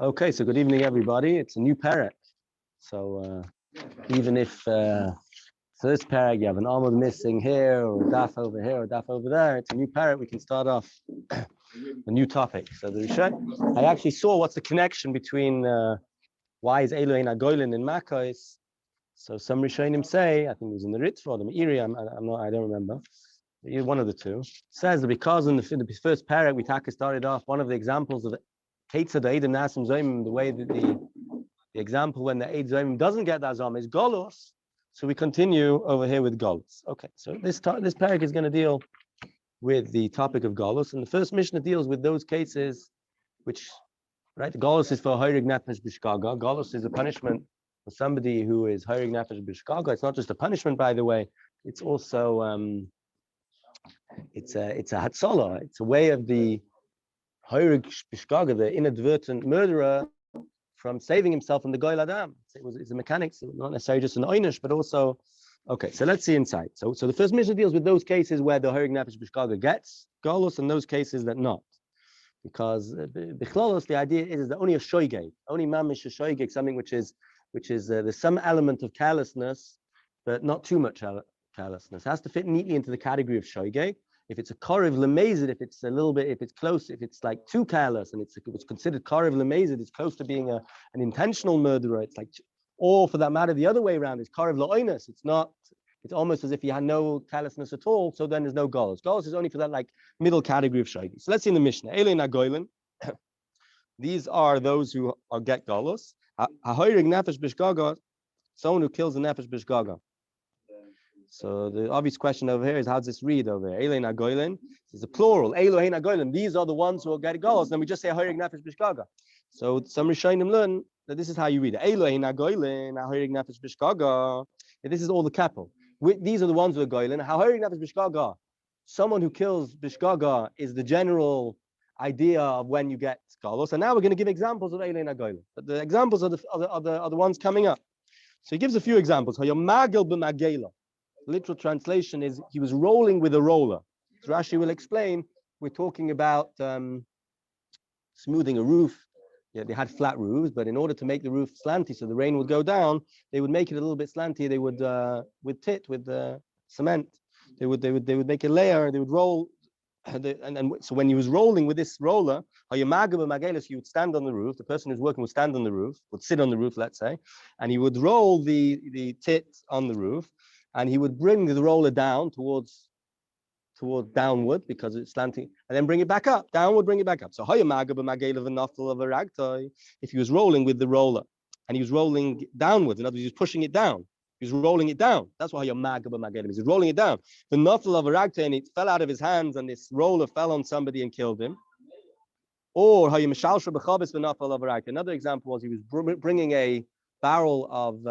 Okay, so good evening, everybody. It's a new parak. So even if first parak you have an almond missing here, or a daf over here, or a daf over there, it's a new parak. We can start off a new topic. So the Rishon, I actually saw what's the connection between why is Elohein Agoylin in Makkos. So some Rishonim say, I think it was in the Ritva or the Meiri, I don't remember. One of the two says that because in the first parak we started off one of the examples of Ketzad Eidim Nasim Zoim, the way that the example when the Eid Zoim doesn't get that Zom is Golos. So we continue over here with Golos. Okay, so this parak is going to deal with the topic of Golos, and the first Mishnah deals with those cases which, right, Golos is for Hayrig Nefesh B'Shkaga. Golos is a punishment for somebody who is Hayrig Nefesh B'Shkaga. It's not just a punishment, by the way. It's also it's a Hatzalah. It's a way of the Hayrig B'Shkaga, the inadvertent murderer, from saving himself from the Goyal Adam. It's a mechanics, not necessarily just an Einish, but also, okay, so let's see inside. So the first Mishnah deals with those cases where the Hayrig Nefesh B'Shkaga gets Golos and those cases that not. Because B'Chlolos, the idea is that only a Shoygeg, only Mamish a Shoygeg, something which is there's some element of carelessness, but not too much carelessness. It has to fit neatly into the category of Shoygeg. If it's a Korev Lemezid, if it's a little bit, if it's close, if it's like too careless and it's considered Korev Lemezid, it's close to being an intentional murderer. It's like, or for that matter, the other way around, it's Korev La'oinus. It's not, it's almost as if you had no carelessness at all, so then there's no Golos. Golos is only for that like middle category of Shoygeg. So let's see in the Mishnah. Elohein Agoylin. These are those who get Golos. Ha'hoyrig Nefesh B'Shkaga, someone who kills a Nefesh B'Shkaga. So the obvious question over here is, how does this read over here? Elohein Agoylin is a plural. Elohein Agoylin. These are the ones who will get Golos. Then we just say Hayrig Nefesh B'Shkaga. So some Rishonim learn that this is how you read it. Elohein Agoylin, Hayrig Nefesh B'Shkaga. This is all the capital. These are the ones who are Goylin. Hayrig Nefesh B'Shkaga. Someone who kills B'Shkaga is the general idea of when you get Golos. And now we're going to give examples of Elohein Agoylin. But the examples are the ones coming up. So he gives a few examples. Hayomagel b'Magela. Literal translation is he was rolling with a roller. So Rashi will explain, we're talking about smoothing a roof. Yeah, they had flat roofs, but in order to make the roof slanty so the rain would go down, they would make it a little bit slanty. They would with cement. They would make a layer. They would roll, and so when he was rolling with this roller, you would stand on the roof. The person who's working would stand on the roof, would sit on the roof, let's say, and he would roll the tit on the roof. And he would bring the roller down toward downward because it's slanting, and then bring it back up, downward, bring it back up. So if he was rolling with the roller and he was rolling downwards, in other words, he was pushing it down, he was rolling it down. That's what is. He's rolling it down. The nafel of a ragta, and it fell out of his hands, and this roller fell on somebody and killed him. Or another example was he was bringing a barrel of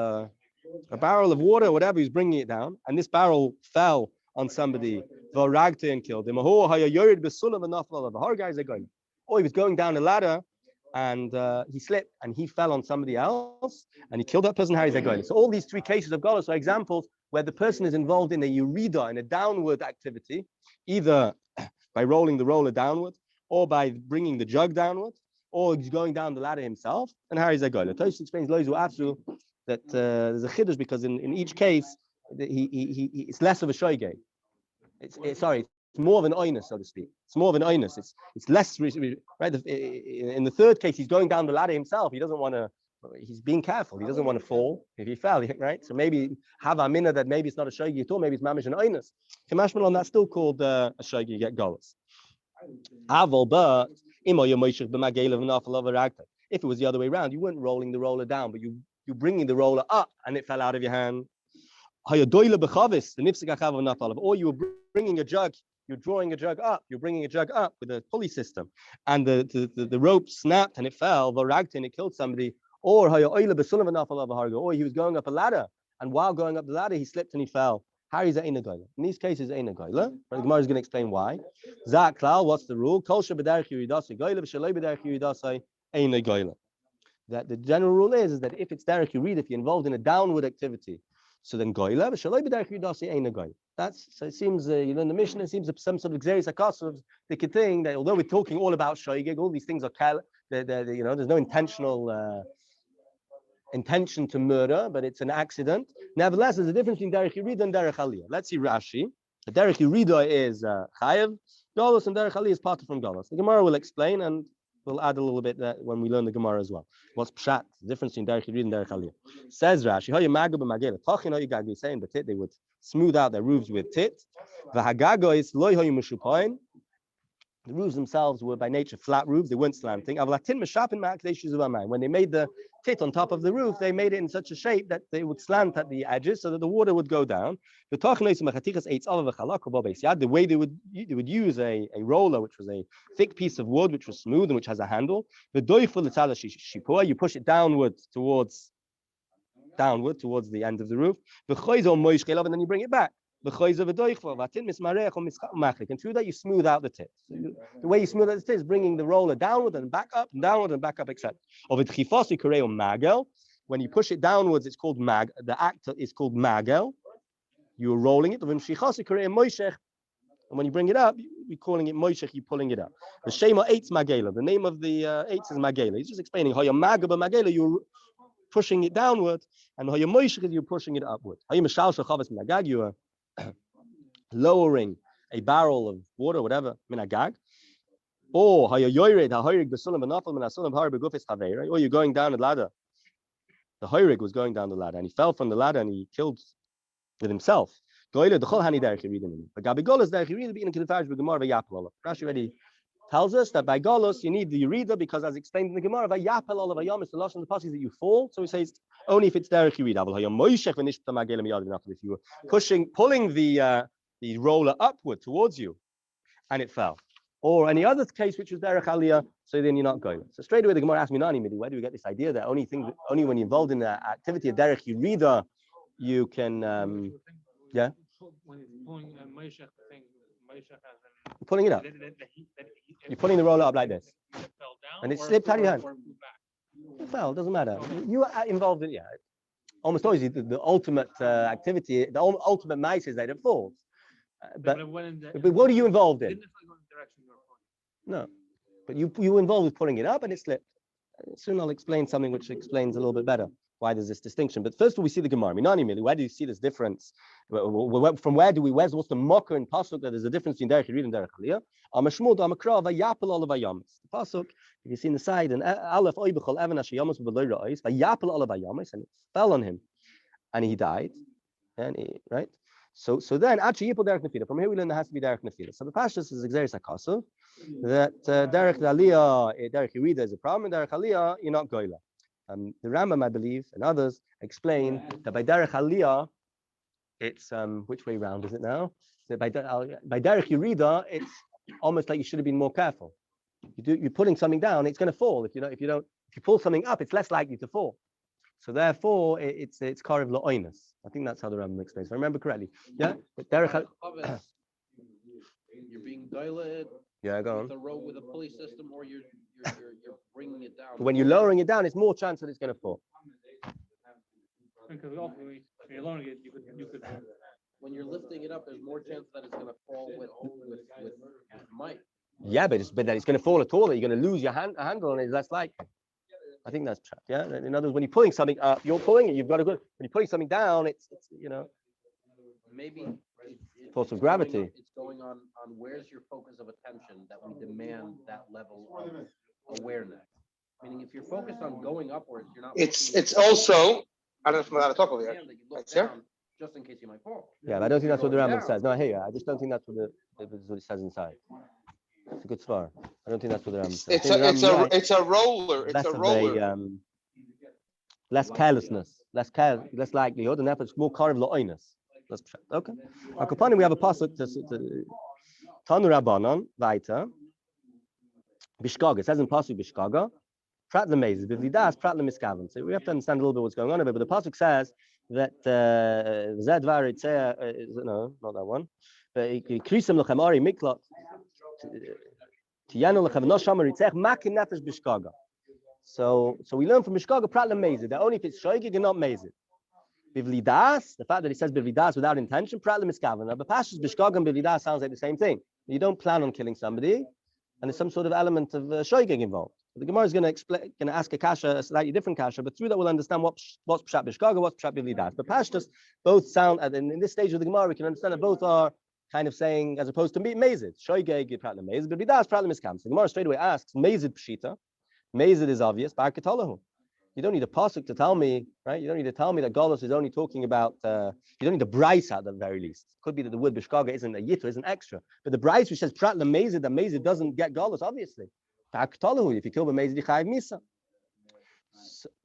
water, whatever, he's bringing it down, and this barrel fell on somebody, and killed him. Or he was going down a ladder, and he slipped, and he fell on somebody else, and he killed that person. So all these three cases of Golos are examples where the person is involved in a Yurida, in a downward activity, either by rolling the roller downward, or by bringing the jug downward, or he's going down the ladder himself, and Harry's a Golos. Tosh explains that there's a chiddush because in each case it's less of a shoygeg. It's more of an oinus, so to speak. It's more of an oinus. It's less right. In the third case, he's going down the ladder himself. He doesn't want to. He's being careful. He doesn't want to fall if he fell. Right. So maybe have a minute that maybe it's not a shoygeg at all. Maybe it's mamish an oinus. Kamashmalon, that's still called a shoygeg. You get golos. Aval, but if it was the other way around, you weren't rolling the roller down, but you're bringing the roller up and it fell out of your hand. Or you were bringing a jug, you're drawing a jug up, you're bringing a jug up with a pulley system, and the rope snapped and it fell, and it killed somebody. Or he was going up a ladder, and while going up the ladder, he slipped and he fell. How is that in a goyla? In these cases, ain't a goyla. The Gemara is going to explain why. Zak klal, what's the rule? Ain't a goyla. That the general rule is that if it's derech yurid, if you're involved in a downward activity, so then goyla, v'shaloi b'derech yuridasi ain't a goyla. So it seems, in the Mishnah, it seems some sort of xeris akas of the thing that although we're talking all about shoygeg, all these things are There's no intention to murder, but it's an accident. Nevertheless, there's a difference between derech yirida and derech aliyah. Let's see Rashi. The derech yirida is chayev, galus, and derech aliyah is part from galus. The Gemara will explain, and we'll add a little bit that when we learn the Gemara as well. What's pshat? The difference between derech yirida and derech aliyah. Says Rashi, saying the tit, they would smooth out their roofs with tit. The roofs themselves were by nature flat roofs, they weren't slanting. When they made the tit on top of the roof, they made it in such a shape that they would slant at the edges so that the water would go down. The way they would use a roller, which was a thick piece of wood, which was smooth and which has a handle. You push it downward towards the end of the roof, and then you bring it back. And through that you smooth out the tit. So the way you smooth out the tit is bringing the roller downward and back up, etc. When you push it downwards, it's called mag. The act is called magel. You're rolling it. And when you bring it up, you're calling it moishech. You're pulling it up. The shema eitz magela. The name of the eitz is magela. He's just explaining how you're magela. You're pushing it downward, and how you're moishech is you're pushing it upward. How you are lowering a barrel of water, whatever, minagag, or or you're going down a ladder. The hoyrig was going down the ladder, and he fell from the ladder, and he killed with himself. Rashi already tells us that by Golos you need the Yerida because, as explained in the Gemara, Vayapel all of Ayam is the loss of the passages that you fall. So he says only if it's derech Yerida. If you were pulling the roller upward towards you, and it fell, or any other case which was derech Aliyah, so then you're not going. So straight away the Gemara asks me, where do we get this idea that only when you're involved in the activity of derech Yerida, you can, yeah. When it's pulling you're pulling it up. You're pulling the roller up like this, and it slipped out of your hand. It fell. Doesn't matter. You are involved in almost always the ultimate activity. The ultimate mice is that it falls. But what are you involved in? No, but you were involved with pulling it up, and it slipped. Soon I'll explain something which explains a little bit better why there's this distinction. But first of all, we see the Gemara. Where do you see this difference? From where do we? What's the mocker in pasuk that there's a difference between derech Yerida and derech Aliyah? The pasuk, if you see in the side, and Aleph oibechol even ashayamas v'lo ra'is vayapel olav hayamis, and it fell on him, and he died. Right. So then actually yipol derech nefila. From here we learn there has to be derech nefila. So the pashtus is exeris hakasav that derech Aliyah, derech Yerida is a problem, and derech Aliyah you're not goyla. The Rambam, I believe, and others explain that by derech Aliyah, it's which way round is it now? So by derech Yerida, it's almost like you should have been more careful. You're pulling something down, it's going to fall. If you pull something up, it's less likely to fall. So therefore, it's karev la'oinus. I think that's how the Rambam explains. If I remember correctly, yeah. But derech you're being dilated. Yeah, go on. The rope with a pulley system, or you're bringing it down. When you're lowering it down, it's more chance that it's going to fall. Because ultimately, when you're lowering it, you could. When you're lifting it up, there's more chance that it's going to fall with might. Yeah, but that it's going to fall at all. That you're going to lose your handle, and it's less likely. I think that's trapped. Yeah. In other words, when you're pulling something up, you're pulling it. You've got to go. When you're pulling something down, it's maybe. Force of gravity. It's going on where's your focus of attention that we demand that level of awareness. Meaning, if you're focused on going upwards, you're not. It's also. I don't know how to talk over here. Just in case you might fall. Yeah, but I don't think that's what the Rambam says. No, I hear you. I just don't think that's what it says inside. It's a good svar. I don't think that's what the Rambam says. It's a roller. It's a roller. Less carelessness, less likelihood, and therefore it's more karev la'oinus. Okay. Akapanim, we have a pasuk to Tanu Rabbanon Vaita Bishkaga. It says in pasuk Bishkaga, Prat lemezes b'vlidas Prat lemiskaven. So we have to understand a little bit what's going on over. But the pasuk says that Zedvar Itzea no, not that one. Krisem lechem ari miklot tiyanu lechem no shamer itzech makin nefesh Bishkaga. So we learn from Bishkaga Prat lemezes that only if it's shoygig and not mezes. Bivlidas, the fact that he says bivlidas without intention, prat lemiskaven. Now, Bapashas, Bishkag, and bivlidas sounds like the same thing. You don't plan on killing somebody, and there's some sort of element of shoygig involved. The Gemara is going to ask a kasha, a slightly different kasha, but through that we'll understand what's pshat b'shkaga, what's pshat b'vlidas. But pashtus, both sound, and in this stage of the Gemara, we can understand that both are kind of saying, as opposed to mazid, shoygeg prat lemazid, but b'vlidas prat lemiskam. So the Gemara straight away asks, mazid pshita, mazid is obvious, barkatalahu. You don't need a pasuk to tell me, right? You don't need to tell me that Golus is only talking about. You don't need a bryce at the very least. It could be that the word b'shkaga isn't a yitr, isn't extra. But the bryce which says prat lemazid, that mazid doesn't get Golus, obviously. If you kill the mazid, you chayiv misa.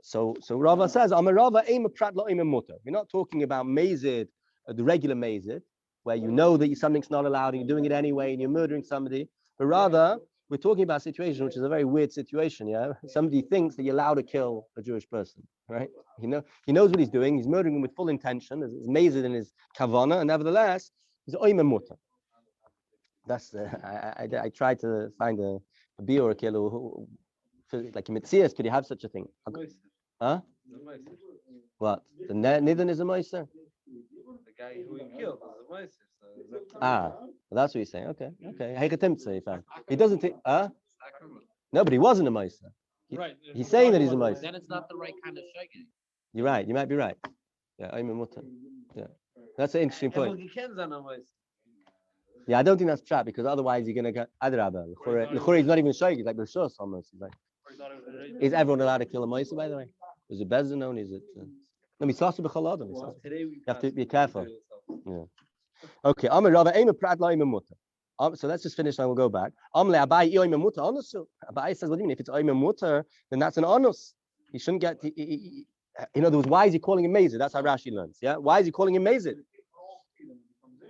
So Rava says, "Amar Rava aim prat lo aim mutter." We're not talking about mazid, the regular mazid, where you know that something's not allowed and you're doing it anyway and you're murdering somebody, but rather we're talking about a situation which is a very weird situation. Yeah, somebody thinks that you're allowed to kill a Jewish person, right? He knows what he's doing. He's murdering him with full intention. It's mazid in his kavana, and nevertheless, he's oim mutter. That's I tried to find a beer or a kilo who, like in Mitzias, could you have such a thing? Huh? What? The Nidhan is a meiser? The guy who he killed is a meiser. Well, that's what you're saying. Okay. He doesn't think, no, but he wasn't a meiser. Right. He's saying that he's a meiser. Then it's not the right kind of shaking. You're right. You might be right. Yeah, I'm a mutter. Yeah, that's an interesting point. Yeah, I don't think that's trap because otherwise you're gonna get adrabah. L'chura is not even shayk. He's like b'shus almost. He's like, is everyone allowed to kill a meiser? By the way, is it bezdin known? Is it? No, misasu b'chaladon. You have to be careful. Yeah. Okay. Amar Rava aim prat la mutter. So let's just finish and we'll go back. Amle Abai oim mutter onusu. Abai says, what do you mean? If it's oim mutter, then that's an onus. He shouldn't get. In other words, why is he calling him mazid? That's how Rashi learns. Yeah. Why is he calling him mazid?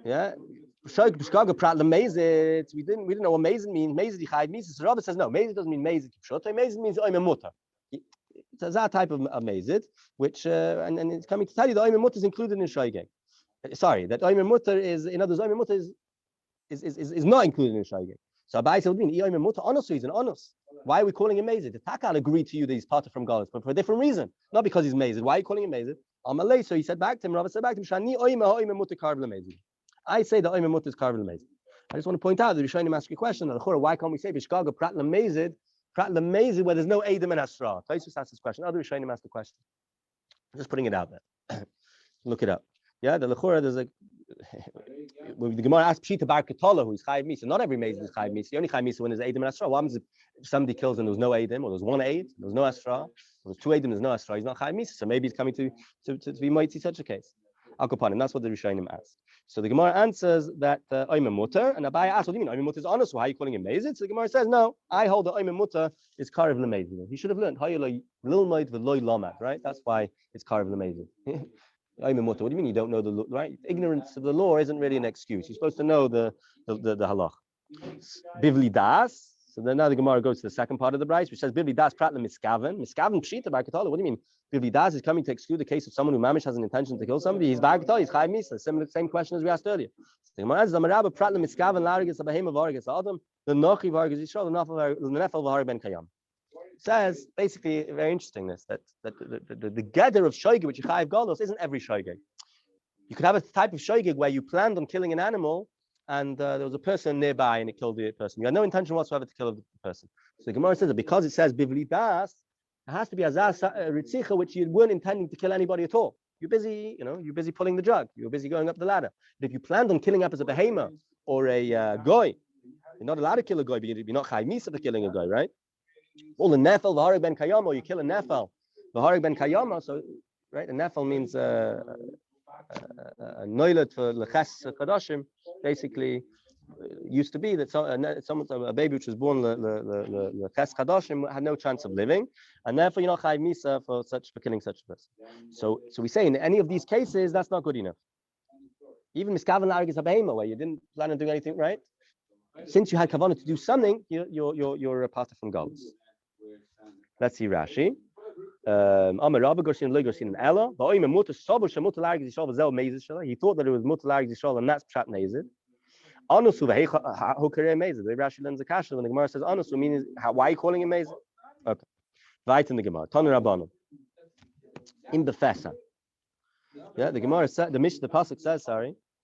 Yeah. We didn't know what mazid means. Mazid yichayv misa. So Rabbi says no. Mazid doesn't mean mazid kipshoto. Mazid means oim mutter. It's that type of mazid, which and it's coming to tell you that oim mutter is included in shaygeg. Sorry, that oim mutter is, in other words, oim mutter is not included in shaygeg. So Abai said, oim mutter honestly he's an honest. Why are we calling him mazid? The Taka agreed to you that he's part from Galus, but for a different reason, not because he's mazid. Why are you calling him mazid? Amalei. So he said back to him. Rabbi said back to him, Shani oim mutter karv lemazid. I say that oim mutter is karv lemazid. I just want to point out that you're showing him ask you a question. Why can't we say b'shkaga prat lemazid where there's no Adam and Asra? Taisus asked this question. Other Rishonim asked the question. I'm just putting it out there. Look it up. Yeah, the Lechura, there's a when the Gemara asks Pshita Bar Katola, who is Chayiv Misa. Not every mazid is Chayiv Misa. The only Chayiv Misa when there's Adam and Asra. What happens if somebody kills and there's no Adam, or there's one Aid, there's no Asra, or there's two Adam, there's no Asra, he's not Chayiv Misa. So maybe he's coming to be Moitzi such a case. Al-Kapanim, that's what the Rishonim asked. So the Gemara answers that Oim Mutter, and Abai asks, what do you mean? Oim Mutter is honest, so how are you calling him mazid? So the Gemara says, no, I hold that Oim Mutter is Karev Lemazid. He should have learned, right? That's why it's Karev Lemazid. Oim Mutter, what do you mean you don't know the law, right? Ignorance of the law isn't really an excuse. You're supposed to know the halach. Bivli das. So then now the Gemara goes to the second part of the Bryce, which says Bivli das prat miskaven. Miskaven pshita barkatala. What do you mean? Bivli das is coming to exclude the case of someone who mamish has an intention to kill somebody. He's barkatala. He's chayiv misa. Same question as we asked earlier. So the Gemara says Amarabba prat miskaven larigas abahem of arigas adam the nochi varigas yishol the nefel v'hari ben kayam. Says basically very interesting that the gather of shoygeg which you chayiv galos isn't every shoygeg. You could have a type of shoygeg where you planned on killing an animal and there was a person nearby and it killed the person. You had no intention whatsoever to kill the person. So the Gemara says that because it says bivli das, it has to be azaz ritzicha, which you weren't intending to kill anybody at all. You're busy, you're busy pulling the drug. You're busy going up the ladder. But if you planned on killing up as a behemoth or a goy, you're not allowed to kill a goy, but you're not chayiv misa for killing a goy, right? Well, the nefel v'harig ben kayama, you kill a nefel v'harig ben kayama. So, right, a nefel means a noilet for leches kadashim. Basically, used to be that a baby which was born leches kadashim had no chance of living, and therefore you're not chayiv misa for killing such a person. So we say in any of these cases that's not good enough. Even miskaven la'arigis habehema, where you didn't plan on doing anything right, since you had kavanah to do something, you're a part from Galus. Let's see Rashi. Amar Rabbi Gorsin Loy Gorsin and Ella. He thought that it was mutar la'arigis yishol, and that's pshat nezid. Anusu v'hukare mazid. The Rashi learns the kasha when the Gemara says anusu means why are you calling him mazid? Okay. Right in the Gemara. Tanu Rabbanu. In befesa. Yeah, the Gemara said the pasuk says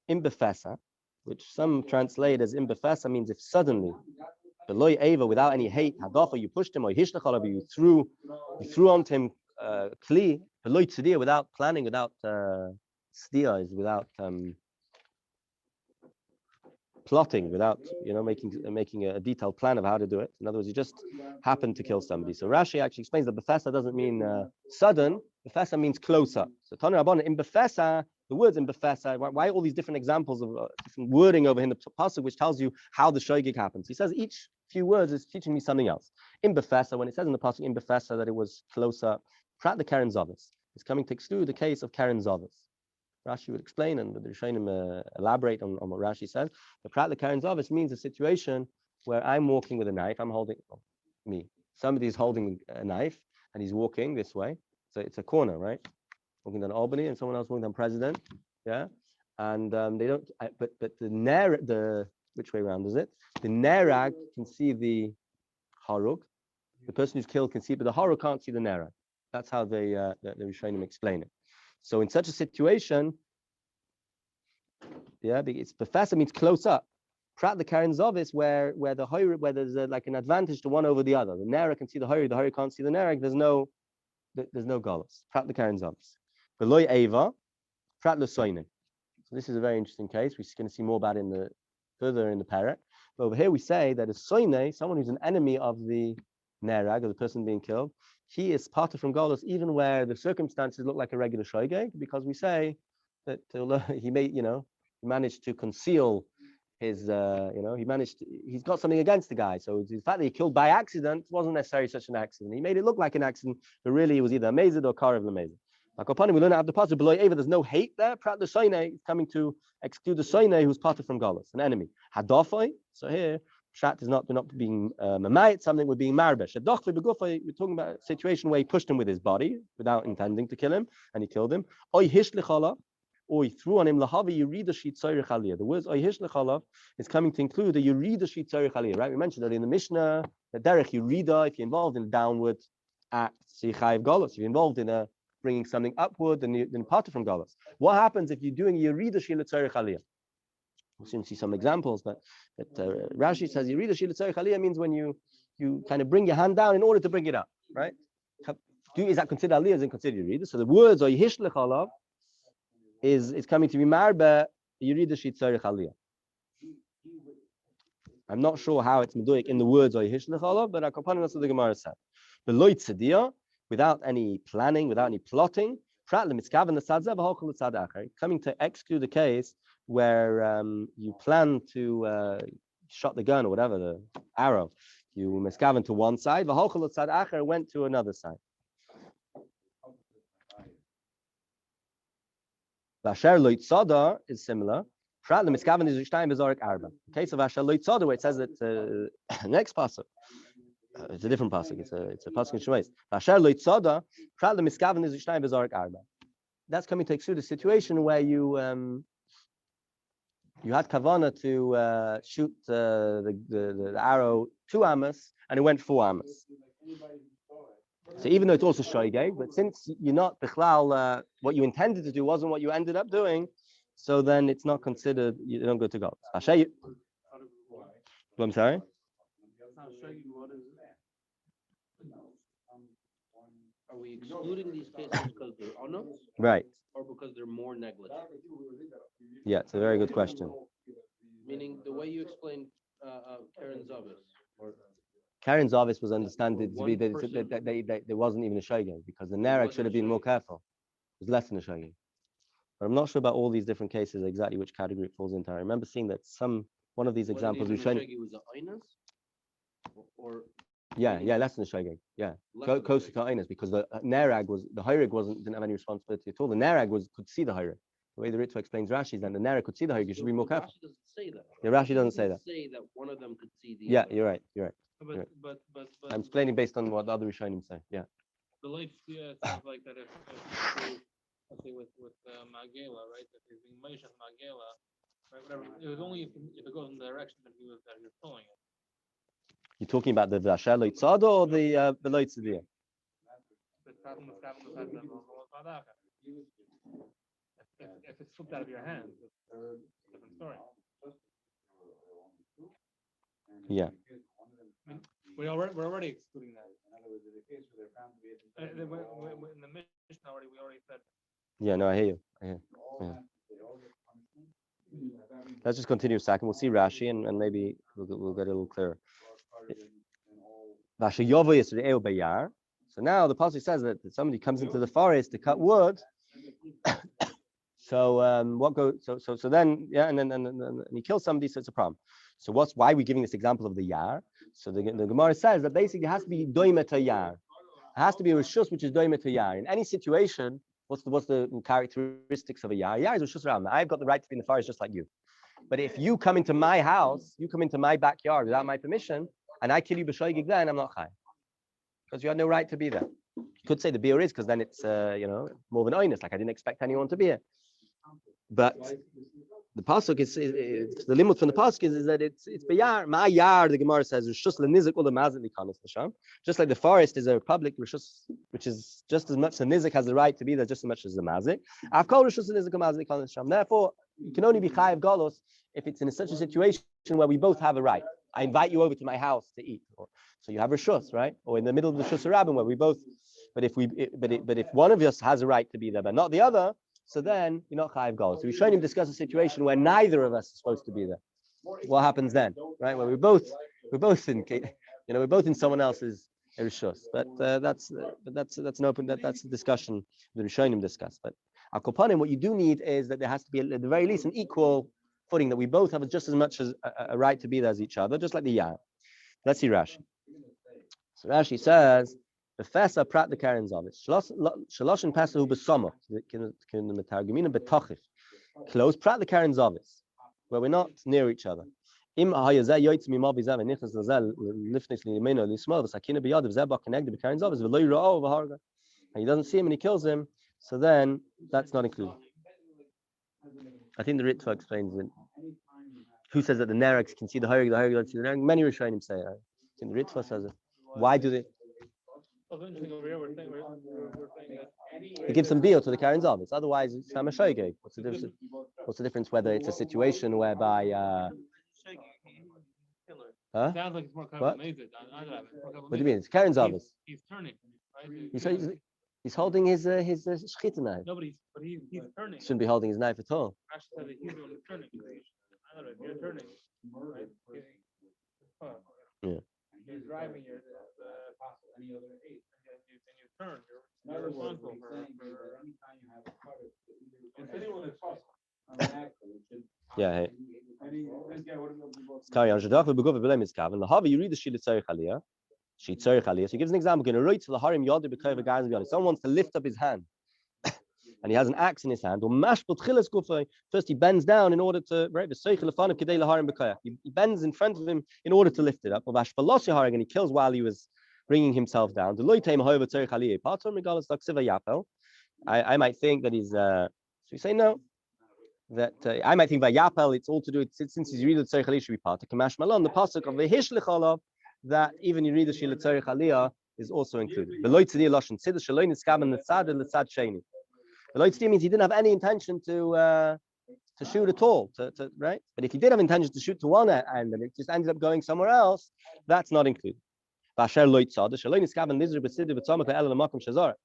in befesa, which some translate as in befesa means if suddenly. Beloy Eva, without any hate, Hadafa, you pushed him, or Hishlachalav, you threw onto him Kli, Beloy Tzedia, without planning, without Stia, is without plotting, without making a detailed plan of how to do it. In other words, you just happened to kill somebody. So Rashi actually explains that Befesa doesn't mean sudden. Befesa means closer. So Tanu Rabban in Befesa, the words in Befesa, why all these different examples of different wording over in the pasuk, which tells you how the shogeg happens. He says each few words is teaching me something else. In Befesa, when it says in the pasuk in Befesa that it was closer, Prat the Karen Zavis is coming to exclude the case of Karen Zavis. Rashi would explain, and the Rishonim elaborate on what Rashi says. The Prat the Karen Zavis means a situation where I'm walking with a knife. I'm holding me. Somebody's holding a knife and he's walking this way. So it's a corner, right? Walking down Albany, and someone else walking down President. Yeah, and they don't. But the which way around is it? The nerag can see the harug. The person who's killed can see, but the harug can't see the nerag. That's how the Rishonim explain it. So in such a situation, yeah, it's Befesa means close up. Prat the Karen Zavis, where there's like an advantage to one over the other. The Nera can see the Hayri can't see the Nerek. There's no galus. Prat the Karen Zavis. Beloy Eva, Prat the Soine. So this is a very interesting case. We're going to see more about it further in the parak. But over here we say that a Soine, someone who's an enemy of the Nerag, or the person being killed, he is parted from galus even where the circumstances look like a regular shoygeg, because we say that he managed to conceal his, he's got something against the guy. So the fact that he killed by accident wasn't necessarily such an accident. He made it look like an accident, but really it was either a mazid or karav lemazid. Like upon him, we learn out of the passage below Eva, there's no hate there. Prat the Soine is coming to exclude the Soine who's parted from galus, an enemy. Hadafai, so here, Pshat is not being mamayit, something we're being marbesh. We're talking about a situation where he pushed him with his body without intending to kill him, and he killed him. Oy hishlichala, or he threw on him lahavi yurida sheet tzarich aliyah. The words oy hishlichala is coming to include the yurida sheet tzarich aliyah, right? We mentioned that in the Mishnah, the derech yurida, if you're involved in a downward act, so you chayiv galus. If you're involved in bringing something upward, then parted from galus. What happens if you're doing yurida sheet tzarich aliyah? We'll soon see some examples, but Rashi says you read the Shila Tzarich Aliyah means when you kind of bring your hand down in order to bring it up, right? Is that considered Aliyah? Is it considered Yerida? So the words or Yishlich Alav is coming to be Marba Yerida Shi Tzarich Aliyah. I'm not sure how it's meduik in the words or Yishlich Alav, but that's what the Gemara said. Beloy Tzediyah, without any planning, without any plotting, coming to exclude the case where you plan to shot the gun or whatever, the arrow, you miskaven to one side, went to another side. Vasher loitzada is similar. The case of Vasher loitzada, where it says that next pasuk, it's a different pasuk. It's a pasuk in Shemais. Vasher loitzada, the miskaven is shtayim bezorik arba. That's coming to exclude a situation where you had kavana to shoot the arrow 2 amas and it went 4 amas. So even though it's also shoygeg, but since you're not bichlal, what you intended to do wasn't what you ended up doing, so then it's not considered. You don't go to God. I'm sorry. Are we excluding these cases because they're honor? Right. Or because they're more negligent? Yeah, it's a very good question. Meaning the way you explained Karen Zavis. Karen Zavis was understood to be that there wasn't even a shogeg because the Nerek should have been more careful. It was less than a shogeg. But I'm not sure about all these different cases exactly which category it falls into. I remember seeing that one of these examples we showed. Was or yeah, less than a shogeg. Yeah, closer to Einas because the Nerag the Hayrig didn't have any responsibility at all. The Nerag could see the Hayrig. The way the Ritva explains Rashi is that the Nerag could see the Hayrig. You should be more careful. Rashi doesn't say that. Yeah, Rashi doesn't say that. Say that one of them could see the. Yeah, other. you're right. But I'm explaining based on what the other Rishonim say. Yeah. The life sounds like that if let's say with Magela, right? That he's being Moshe Magela, right? Whatever. It was only if it goes in the direction that he was pulling it. You're talking about the Vasher Loitzada or the Loitzadia? If it's slipped out of your hands, it's a different story. Yeah. We're already excluding that. In the Mishnah already, we already said. Yeah, no, I hear you. Yeah. Let's just continue a second. We'll see Rashi and maybe we'll get a little clearer. So now the pasuk says that somebody comes into the forest to cut wood. So what goes? So then and then he kills somebody. So it's a problem. So why are we giving this example of the yar? So the Gemara says that basically it has to be doimet to yar. It has to be a rishus which is doimet to yar. In any situation, what's the characteristics of a yar? Yar is rishus ram. I've got the right to be in the forest just like you. But if you come into my house, you come into my backyard without my permission, and I kill you b'shoigig, then I'm not chai, because you had no right to be there. You could say the beer is, because then it's more than oinus, like I didn't expect anyone to be here. But the pasuk is the limit from the pasuk is that it's beyar. My yar, the Gemara says, rishus lenizik ul lemazit likanos l'sham. Just like the forest is a public rishus, which is just as much the nizik has the right to be there, just as much as the mazik. I've called rishus lenizik ul lemazit likanos l'sham. Therefore, you can only be chayav galos if it's in such a situation where we both have a right. I invite you over to my house to eat, so you have rishus, right? Or in the middle of the rishus rabbin where we both. But if one of us has a right to be there, but not the other, so then you're not chayav galos. So we should him discuss a situation where neither of us is supposed to be there. What happens then, right? When we're both in, we're both in someone else's rishus. But that's an open that's a discussion the Rishonim discuss. But Akopanim, what you do need is that there has to be at the very least an equal footing, that we both have just as much as a right to be there as each other, just like the yar. Let's see Rashi. So Rashi says, the fesa prat the Karen's of it. Shalosh and Pasahu besama. Close prat the Karen's of it, where we're not near each other. And he doesn't see him and he kills him, so then that's not included. I think the Ritva explains it. Who says that the Neregs can see the Harig don't see the Nereg? Many Rishonim say it. I think the Ritva says it. Why do they? It gives some deal to the Karen's office. Otherwise, it's Hamashoigeg. What's the difference whether it's a situation whereby Sounds like it's more what? What do you mean? It's Karen's office. He's turning, right? He's holding his shchita knife. No, but he's turning. Shouldn't be holding his knife at all. Rashi said that he's the one who's turning. I don't know if you're turning, right? Yeah. You're driving your and you turn. You're responsible for Yeah. Hey. Let's carry on. You read the Shila Tzarech Aliyah. She Tzarech Aliyah. So he gives an example. Someone wants to lift up his hand, and he has an axe in his hand. First, he bends down in order to he bends in front of him in order to lift it up. And he kills while he was bringing himself down. I might think that he's. So you say no. That I might think by Yapel, it's all to do. Since he's reading the Tzarech Aliyah, should be part of Kamash Malon. The pasuk of the Hishlichalav, that even you read the Shila Tzarech Aliyah is also included. The Loy Tzadi Lashon Tzid Shaloi Niskaben L'Tzad and L'Tzad Sheni. The Loy Tzadi means he didn't have any intention to shoot at all, right? But if he did have intention to shoot to one end and it just ended up going somewhere else, that's not included. Vasher Loy Tzad Shaloi Niskaben Nizr B'Tzid B'Tzamat Ha'el L'Makom Shazar.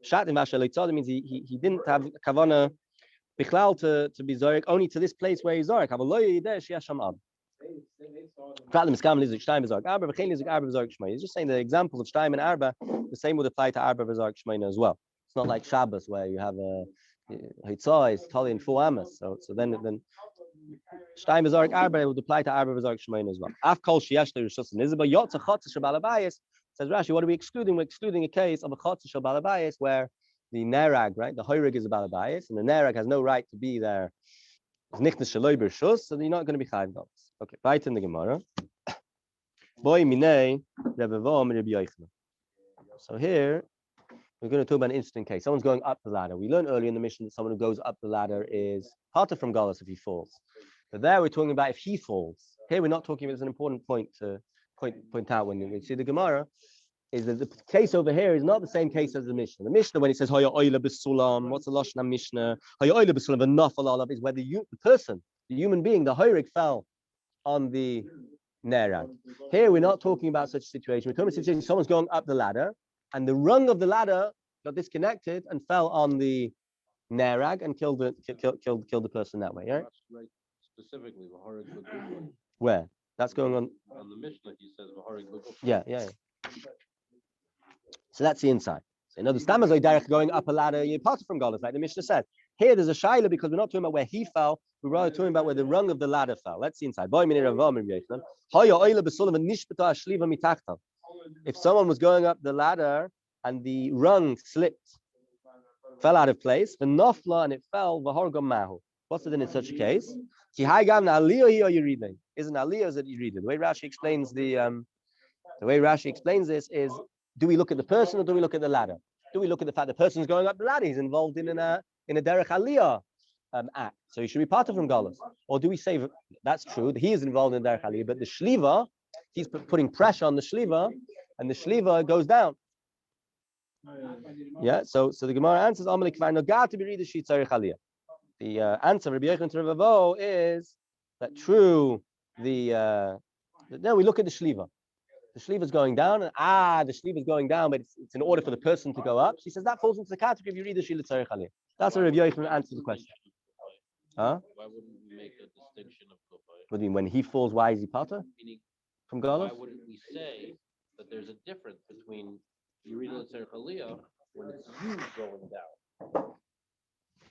Shat in Vasher Loy Tzad means he didn't have kavana Bichlal to be Zorik only to this place where he's Zorik. He's just saying the examples of Shtaim and Arba, the same would apply to Arba V'Zorik Shmeina as well. It's not like Shabbos where you have a Hitzah is Tali and 4 Amos. So then Shtaim V'Zorik Arba would apply to Arba V'Zorik Shmeina as well. Af Kol Sheyesh L'Rishus Nizba Yotza Chotza Shebal Habayis. Says Rashi, what are we excluding? We're excluding a case of a Chotza Shebal Habayis where the Nerag, right? The Hoirig is a Balabayas, and the Nerag has no right to be there. So you're not going to be chayav galos. Okay, right in the Gemara. So here we're going to talk about an interesting case. Someone's going up the ladder. We learned earlier in the mission that someone who goes up the ladder is parted from galos if he falls. But there we're talking about if he falls. Here we're not talking about. It's an important point to point out when we see the Gemara. Is that the case over here is not the same case as the Mishnah. The Mishnah, when it says Haya Oila B'Sulam, what's the Lashon Mishnah? Haya Oila B'Sulam v'Nafal Alav is where the person, the human being, the Hoirig fell on the nerag. Here we're not talking about such a situation. We're talking about a situation someone's going up the ladder and the rung of the ladder got disconnected and fell on the nerag and killed the person that way. Yeah. Right. Specifically, Vaharig B'Gufay. Where? That's going on. On the Mishnah, he says Vaharig B'Gufay. Yeah. So that's the inside. So in other stammers, like going up a ladder, you're part from Golas, like the Mishnah said. Here there's a shaila because we're not talking about where he fell, we're rather talking about where the rung of the ladder fell. Let's see inside. If someone was going up the ladder and the rung slipped, fell out of place, the nofla and it fell, what's it in such a case? Is an aliyah or is it yirida? The way Rashi explains this is, do we look at the person or do we look at the ladder? Do we look at the fact the person's going up the ladder? He's involved in a derech aliyah act, so he should be part of from Galus. Or do we say that's true? He is involved in derech aliyah, but the shliva, he's putting pressure on the shliva, and the shliva goes down. Yeah. So the Gemara answers, the answer of Rabbi Yochanan to Rabbi Avo is that true. No, we look at the shliva. The shliva is going down, and the shliva is going down, but it's in order for the person to go up. She says that falls into the category if you read the shliva tzarich aliyah. That's how Rabbi Yochanan answers the question. Huh? Why wouldn't we make a distinction of Gufay? What do you mean? When he falls, why is he pater? Meaning, from Galus? why wouldn't we say that there's a difference between Yerida Tzarich Aliyah when it's you going down?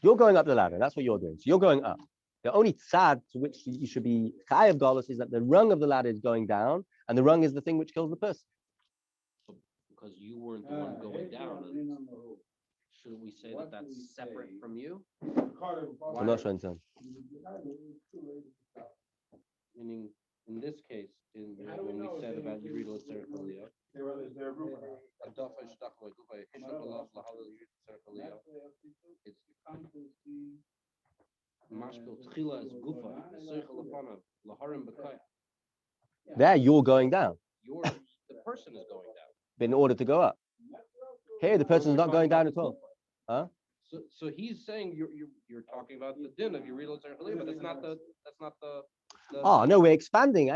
You're going up the ladder. That's what you're doing. So you're going up. The only tzad to which you should be chayav Galus is that the rung of the ladder is going down, and the rung is the thing which kills the person. So, because you weren't the one going down, shouldn't we say that that's separate from you? I'm not sure in terms. Meaning, in this case, when we said about Yerida Tzarich Aliyah, there you're going down. The person is going down. In order to go up. Here the person is not going down at all. Huh? So he's saying you're talking about the din of Yerida Tzarich Aliyah, but that's not the. Oh no, we're expanding.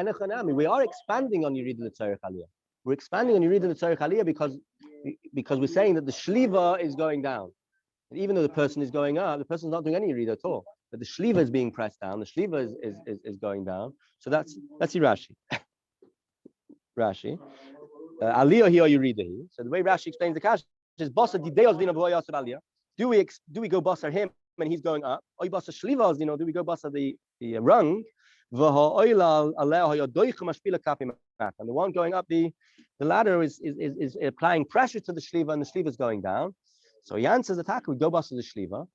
We are expanding on Yerida Tzarich Aliyah. We're expanding on Yerida Tzarich Aliyah because we're saying that the shliva is going down. And even though the person is going up, the person is not doing any Yerida at all. But the shliva is being pressed down. The shliva is going down. So that's Rashi. Rashi. Aliyah here Yerida here. So the way Rashi explains the kash is bossa dideos dina b'hoyas aliyah. Do we go bossa him when he's going up? Or bossa shliva, do we go bossa the rung? And the one going up the ladder is applying pressure to the shliva, and the shliva is going down. So he answers the taka, we go back to the shliva,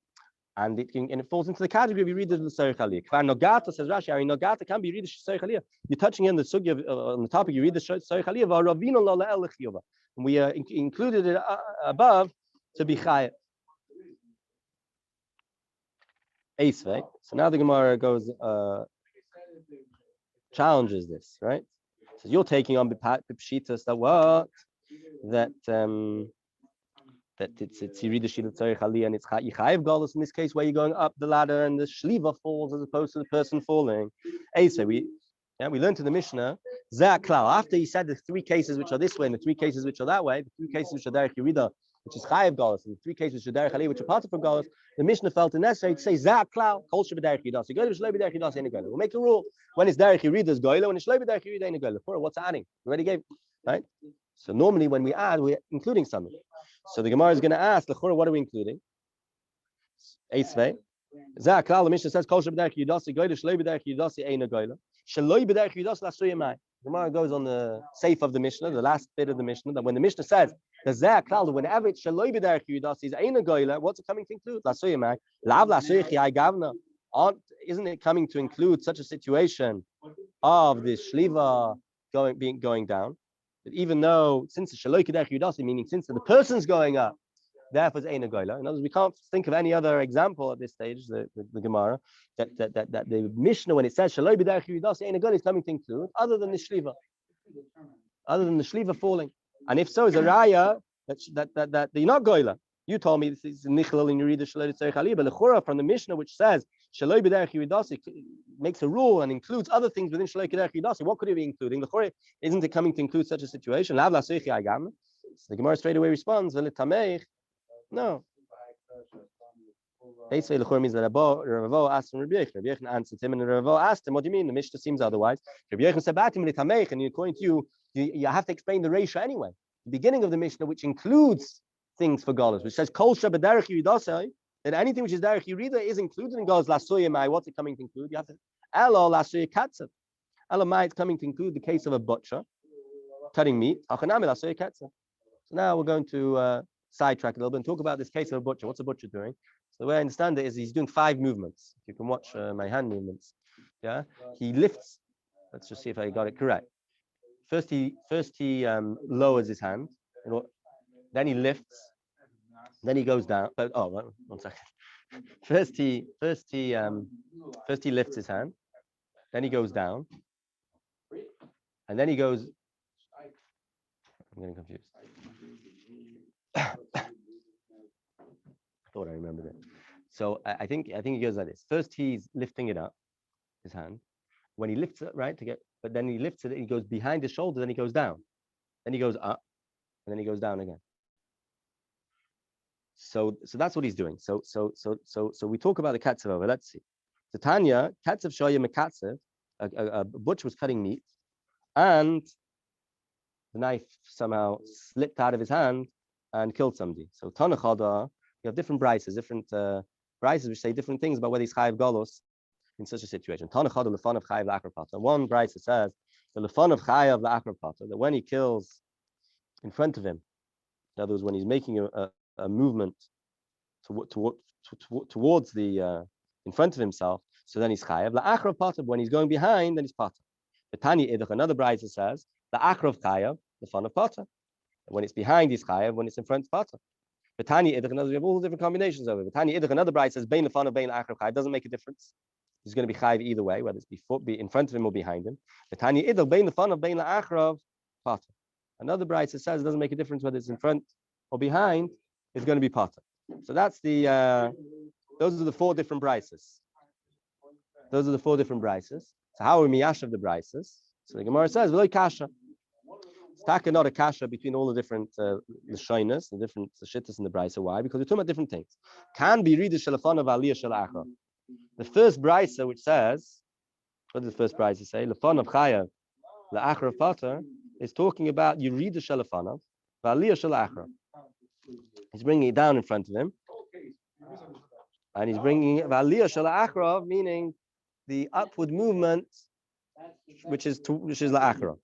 and it falls into the category of you read the tzarich aliyah. Kvar nogata, says Rashi, nogata can be read the tzarich aliyah. You're touching in the sugya on the topic. You read the tzarich aliyah, and we included it above to be chayav. So now the Gemara goes challenges this, right? So you're taking on pshitas that it's Yerida Shila Tzarich Aliyah and it's Chayiv Galus in this case where you're going up the ladder and the shliva falls as opposed to the person falling. So we learned in the Mishnah after he said the three cases which are this way and the three cases which are that way, the three cases which are Derech Yerida, which is Chayiv Galus, and the three cases which are Derech Aliyah, which are parted from Galus, the Mishnah felt it necessary to say Zak Klau, Kol Sheba Derech Yerida. So go to Shlobi Derech Yerida ain't a goyla. We'll make a rule when it's Derech Yerida is goyla, when it's Shlobi Derech Yerida ain't a goyla. What's adding? We already gave, right? So normally when we add, we're including something. So the Gemara is going to ask, what are we including? Eisvei. Zak Klau, the Mishnah says Kol Sheba Derech Yerida goyla, Shlobi Derech Yerida ain't a goyla. Shaloi Derech Yerida lasuyamai. The Gemara goes on the safe of the Mishnah, the last bit of the Mishnah, that when the Mishnah says the Zak Klau, whenever it's Shaloi B'derech Yudas is Eina Goyla, what's it coming to include? Lasuyamai. Lav Lasuyach Yai Gavna. Isn't it coming to include such a situation of the shliva going down? That even though since the Shaloi B'derech Yudas, meaning since the person's going up, therefore it's Eina Goyla. In other words, we can't think of any other example at this stage, the Gemara, that the Mishnah, when it says Shaloi B'derech Yudas Eina Goyla, is coming to include other than the shliva. Other than the shliva falling. And if so, is a raya that you're not goyla. You told me this is nichlal in Yerida Shaloi Tzarich Aliyah, but lechura from the Mishnah which says Shaloi b'derech yiridasi makes a rule and includes other things within shaloi b'derech yiridasi. What could it be including? The Chore, isn't it coming to include such a situation? Lav la'soichi agam. So the Gemara straight away responds, "V'litameich." No. Basically, the means that Rabbi asked him, Rabbi Yechon answered him, and Rabbi asked him, "What do you mean?" The Mishnah seems otherwise. Rabbi Yechon said, and according to you, you have to explain the ratio anyway. The beginning of the Mishnah, which includes things for Golas, which says Kol Shabbadarech Yiridasai, that anything which is Derech Yirida is included in Golas. Lasuya Mai, what's it coming to include? You have to Elo Lasuya Katzav. Elo Mai, it's coming to include the case of a butcher cutting meat. Achanami Lasuya Katzav. So now we're going to sidetrack a little bit and talk about this case of a butcher. What's a butcher doing? So the way I understand it is he's doing 5 movements. You can watch my hand movements. Yeah, he lifts. Let's just see if I got it correct. First he lowers his hand, then he lifts, then he goes down. But one second. First he lifts his hand, then he goes down, and then he goes. I'm getting confused. I thought I remembered it. So I think he goes like this. First he's lifting it up, his hand. When he lifts it, right, but then he lifts it, he goes behind his shoulder, then he goes down. Then he goes up, and then he goes down again. So that's what he's doing. So we talk about the katzev over. Let's see. So Tanya, katzev shoya mekatzev, a butcher was cutting meat, and the knife somehow slipped out of his hand and killed somebody. So Tanachada, you have different brises, which say different things about whether he's chayiv galos in such a situation. Tanachada lefan of chayiv la'akar pata. One brise says the lefan of chayiv la'akar pata, that when he kills in front of him, in other words, when he's making a movement towards the in front of himself, so then he's chayav. La'achrav pata, when he's going behind, then he's pata. The Tanya idach, another brayza says la'achrav chayav, the fun of pata. When it's behind, he's chayav. When it's in front, pata. The Tanya idach, another, we have all different combinations of it. The Tanya idach, another brayza says bein the fun of bein la'achrav chayav. Doesn't make a difference. He's going to be chayav either way, whether it's be in front of him or behind him. The Tanya idach, bein the fun of bein la'achrav pata. Another brayza says it doesn't make a difference whether it's in front or behind. It's going to be pata. So that's those are the 4 different brises. Those are the 4 different brises. So how are we miyash of the brises? So the Gemara says, "V'lo kasha." It's taka not a kasha between all the different lashonas, the different shittas in the brisa. Why? Because we're talking about different things. Can be read the shalafan of aliyah shalachra. The first brisa, which says, what does the first brisa say? Lafan of chayav la'achra of pater, is talking about you read the shalafan of aliyah shalachra. He's bringing it down in front of him, and he's bringing it valiyah shalachra, meaning the upward movement, which is la'achra.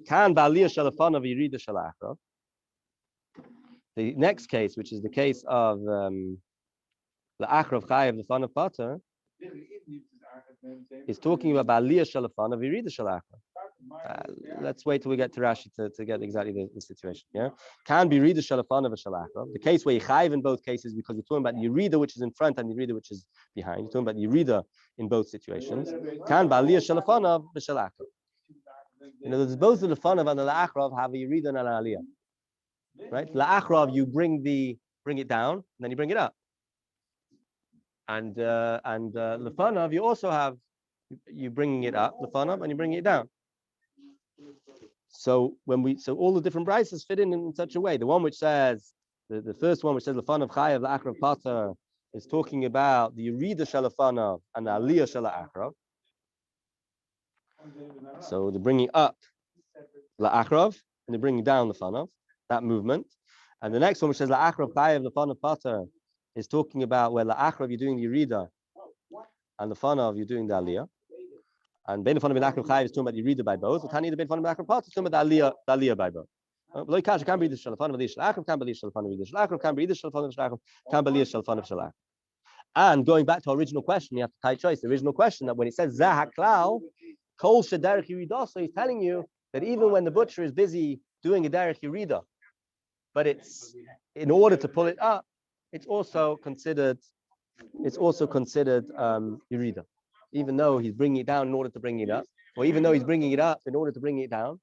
Can valiyah shalafanav yirida shalachra. The next case, which is the case of la'achra of chayav the fun of pater, is talking about valiyah shalafanav yirida shalachra. Let's wait till we get to Rashi to get exactly the situation. Yeah, can be read the shalafan of a shalachra. The case where you chayiv in both cases because you're talking about the yerida which is in front and the yerida which is behind. You're talking about the yerida in both situations. Can be aliyah shalafan of the shalachra. You know, there's both the lafanav and the la'achrav have a yerida and an aliyah. Right? La'achrav, you bring it down and then you bring it up. And lafanav, you also have you bringing it up lafanav and you bringing it down. So all the different brises fit in such a way. The one which says the first one which says lafanav chayav la'achrav pater is talking about the yerida shalafanav and the aliyah shalachrav. So they're bringing up la'achrav and they're bringing down lafanav, that movement. And the next one which says la'achrav chayav lafanav pater is talking about where la'achrav you're doing the yerida and lafanav you're doing the aliyah. And bein lefanav ben achrav chayav is talking about the yerida by both. But Tanya the bein lefanav ben achrav pater is talking about the aliyah by both. Lo kasha can be the shalafanav the shalachrav, can be the shalafanav the shalachrav, can be the shalafanav shalachrav, can be the shalafanav shalachrav. And going back to our original question, you have to type choice. The original question that when it says zah haklal kol shederech yerida, so he's telling you that even when the butcher is busy doing a derech yerida, but it's in order to pull it up, it's also considered yerida. Even though he's bringing it down in order to bring it up, or even though he's bringing it up in order to bring it down,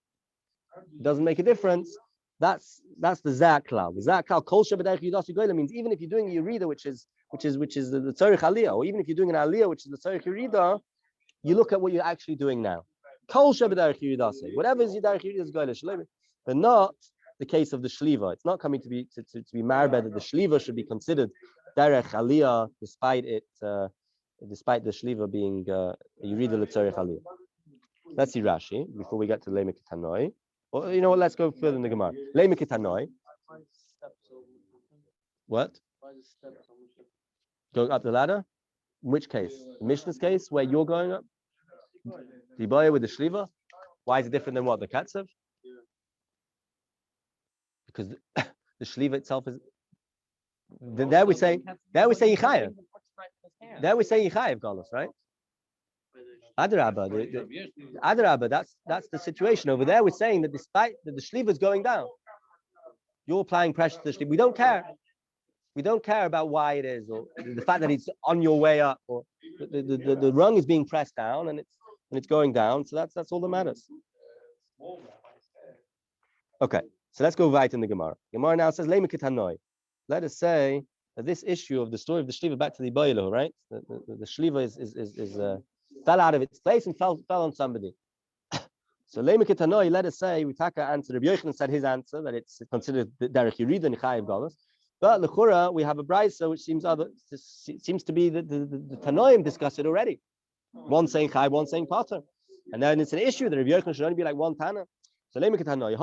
it doesn't make a difference That's the zaklal. The zaklal kol shebederech yudas ugoyla means even if you're doing a yurida, which is the tzarich aliyah, or even if you're doing an aliyah, which is the tzarich yurida, you look at what you're actually doing now. Kol shebederech yudas, whatever is yudarich yudas goyla, but not the case of the shliva. It's not coming to be marbed that the shliva should be considered derech aliyah despite the shliva being yurida l'tzarich aliyah. Let's see Rashi before we get to Leimek Tanoi. Well, you know what? Let's go further in the Gemara. Leimek Tanoi. What? Going up the ladder? In which case? The Mishnah's case, where you're going up? The Ibaya with the Shliva? Why is it different than what? The Katsev? Because the Shliva itself is. There we say Yichayev. There we say Yichayev Galus, right? Adrabah, that's the situation over there. We're saying that despite that the shliva is going down, you're applying pressure to the shliva. We don't care. We don't care about why it is, or the fact that it's on your way up, or the rung is being pressed down and it's going down. So that's all that matters. Okay, so let's go right in the Gemara. Gemara now says Leimek Hanoi. Let us say that this issue of the story of the shliva back to the Bailu, right? The shliva is fell out of its place and fell on somebody. So Leimek Tanoi, let us say we take our answer. Rabbi Yochanan said his answer that it's considered derech yirida and chayiv galus. But l'chura we have a brayso which seems to be the Tanoim discussed it already. One saying chayiv, one saying pater, and then it's an issue that Rabbi Yochanan should only be like one tana. So Leimek Tanoi,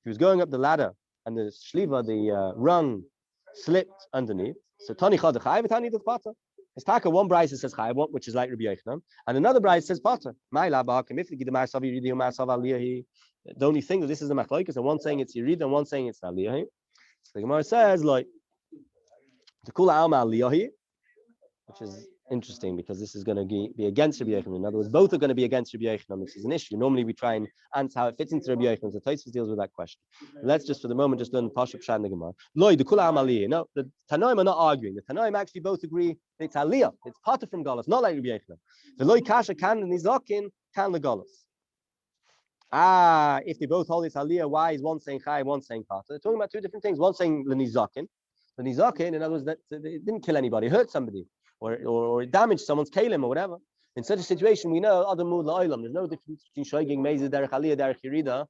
he was going up the ladder and the shliva, the rung, slipped underneath. So Tani chad chayiv, Tani the pater. It's taka one brayso says chayav, which is like Rabbi Yochanan, and another brayso says pater. Don't you think that this is the machlokes? And one saying it's yirid and one saying it's aliyah. So the Gemara says like the kula alma aliyah, which is interesting because this is going to be against Rabbi Yochanan. In other words, both are going to be against Rabbi Yochanan. This is an issue. Normally we try and answer how it fits into Rabbi Yochanan. So Tosfos deals with that question. Let's just for the moment just learn the Pashup Shad in the Gemara. Loi, the Kula Amaliyah. No, the Tanoim are not arguing. The Tanoim actually both agree that it's Aliyah. It's part from Galus, not like Rabbi Yochanan. The Loi Kasha can and Nizakin can the Galus. If they both hold it's Aliyah, why is one saying Chai, one saying Pata? They're talking about two different things. One saying Lenizakin. Lenizakin, in other words, that it didn't kill anybody, hurt somebody. Or it damaged someone's kalim or whatever. In such a situation, we know other mood la'olam. There's no difference between shoyging mezid derech aliyah derech yirida.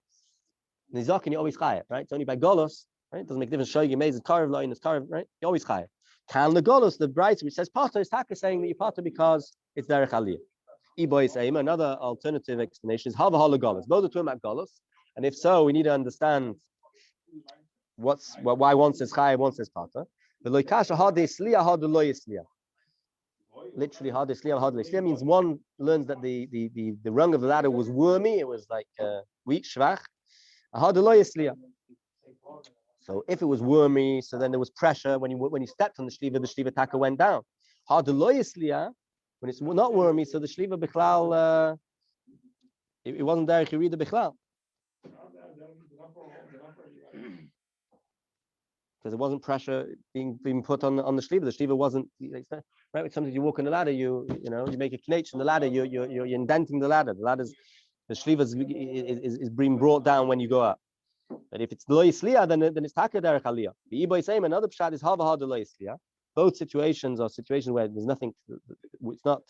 Nizakin, you always chayav, right? It's only by golos, right? It doesn't make a difference. Shoyging mezid karev la'in is karev, right? You always chayav. Can the golos, the bright which says pater is taka saying that you pater because it's derech aliyah. Iboy sayim. Another alternative explanation is hava hala golos. Both are talking about golos, and if so, we need to understand why one says chayav, one says pater. The loikasha hadi sliya hadi loy sliya. Literally, hard isliya means one learns that the rung of the ladder was wormy. It was like weak, shvach. Hard isliya. So if it was wormy, so then there was pressure when you stepped on the shliva taka went down. Hard isliya, when it's not wormy, so the shliva bichlal it wasn't derech yirida bichlal. Because there wasn't pressure being put on the shliva. The shliva wasn't right. Sometimes you walk on the ladder, you make a knetch in the ladder. You're indenting the ladder. The shliva is being brought down when you go up. But if it's lo yisliya, then it's taka derech aliyah. The iboy same. Another pshat is hava hada lo yisliya. Both situations are situations where there's nothing. It's not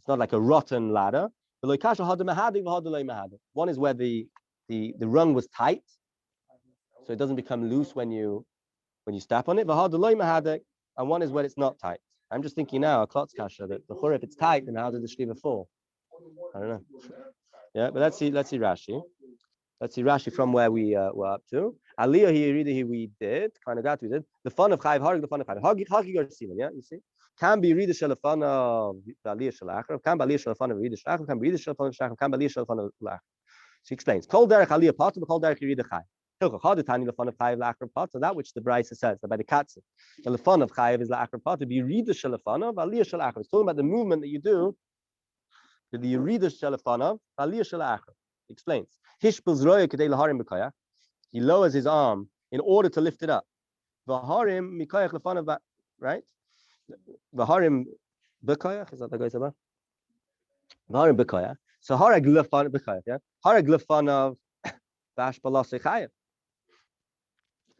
like a rotten ladder. One is where the rung was tight, so it doesn't become loose when you step on it. And one is where it's not tight. I'm just thinking now, a klotz kasha, that before if it's tight, then how did the shliva fall? I don't know. Yeah, but let's see Rashi. Let's see Rashi from where we were up to. Aliyah here we did. Kind of that we did. The fun of chayiv harig, the fun of chayiv hagi garsivan. Yeah, you see. Can be read the shalafan of aliyah shalachar. Can be aliyah shalafan of read the shalachar. Can be read the shalafan of shalachar. Can be aliyah shalafan of lachar. She explains. Kol derech aliyah pater, kol derech read the chayiv. That which the Brisa says that by the katsa, the lefan of chayiv is la'achar pater. Be read the shalafan of aliyah shalachar. It's talking about the movement that you do. The read the shalafan of aliyah shalachar. Explains. Hishpil's roya kedei laharim b'koyach. He lowers his arm in order to lift it up. V'harim mikoyach lefan of, right? V'harim b'koyach, is that the guy's about? V'harim b'koyach. So harag lefan b'koyach, yeah. Harag lefan of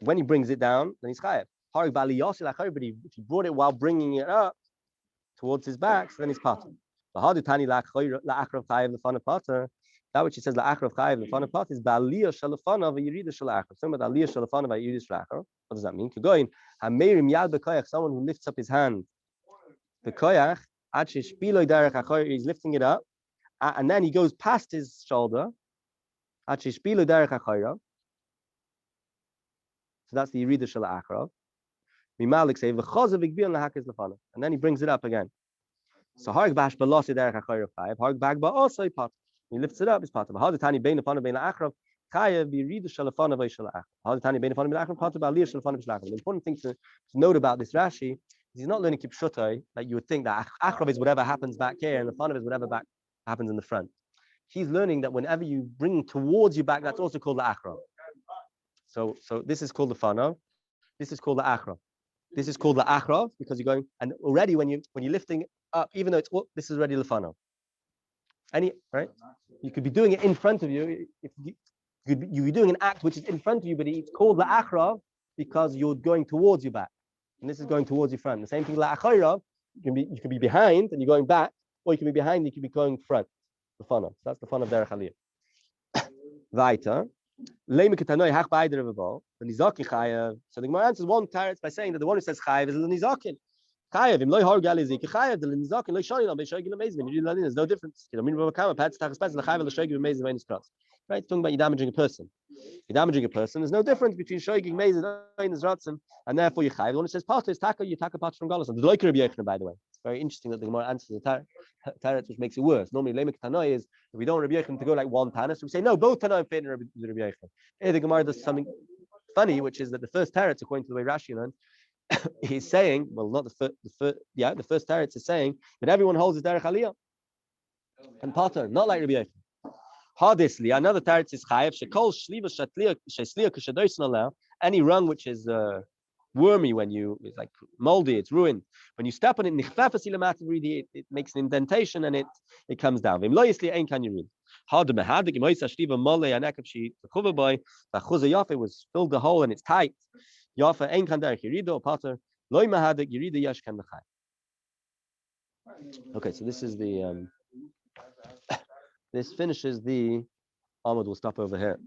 When he brings it down, then he's chayev. But if he brought it while bringing it up towards his back, so then he's pater. That which he says la'achrav chayev lefanav pater is ba'aliyah shalafanav v'yirida shalachrav. Something about aliyah shalafanav v'yirida shalachrav. What does that mean? Kegoin hamerim yad b'koyach, someone who lifts up his hand. B'koyach ad sheshpiloi derech achor, he's lifting it up, and then he goes past his shoulder. Ad sheshpiloi derech achor. So that's the yirida shalachrav. Mimalik say v'chozav v'gbion lahakes lefanav, and then he brings it up again. So harg bash b'losi derech achor chayev, harg bag ba'osoi pater. He lifts it up, it's part of how the tiny bein upon a bein achrav chayev be read the shalafana by shalach. How the tiny bein upon a bein achrav part of aliyah shalafana by shalach. The important thing to note about this Rashi is he's not learning kipshutai like you would think that achrav is whatever happens back here and the fanav is whatever back happens in the front. He's learning that whenever you bring towards your back, that's also called the achrav. So this is called the fanav. This is called the achrav. This is called the achrav because you're going, and already when you're lifting up, even though it's this is already the fanav. Right? You could be doing it in front of you. If you're doing an act which is in front of you, but it's called la achrav because you're going towards your back, and this is going towards your front. The same thing la achayrav. You can be behind and you're going back, or you can be behind and you can be going front. The fun of so that's the fun of derech aliyah. Weiter. The nizaki chayev. So the Gemara answers one teretz by saying that the one who says chayev is the nizakin. Chayev im loy hargal is chayev the nizakin loy shani no be shoygil amazing. There's no difference. You know, I mean, Rabbi pats tachas pats the chayev the shoygil amazing when it's cross. Right, talking about you damaging a person. You're damaging a person. There's no difference between shoygil amazing and his ratzim, and therefore you chayev. The one who says pater is taka, you taka pater from galus. And the loiker Rabbi Yochanan, by the way, it's very interesting that the Gemara answers the teretz, which makes it worse. Normally, lemek tanoi is if we don't want Rabbi Yochanan to go like one tanis, we say no, both tanoi fit in Rabbi Yochanan. Here the Gemara does something funny, which is that the first teretz, according to the way Rashi learned, he's saying, well, not the first teretz is saying that everyone holds his derech aliyah and pater, not like Rabbi Yochanan. Hardisly, another teretz is chayev shekol shliva shesliya kshadoisen allow any rung which is wormy it's like moldy, it's ruined. When you step on it, it makes an indentation and it comes down. It was filled the hole and it's tight. Okay, so this is the this finishes the Amud. We'll stop over here.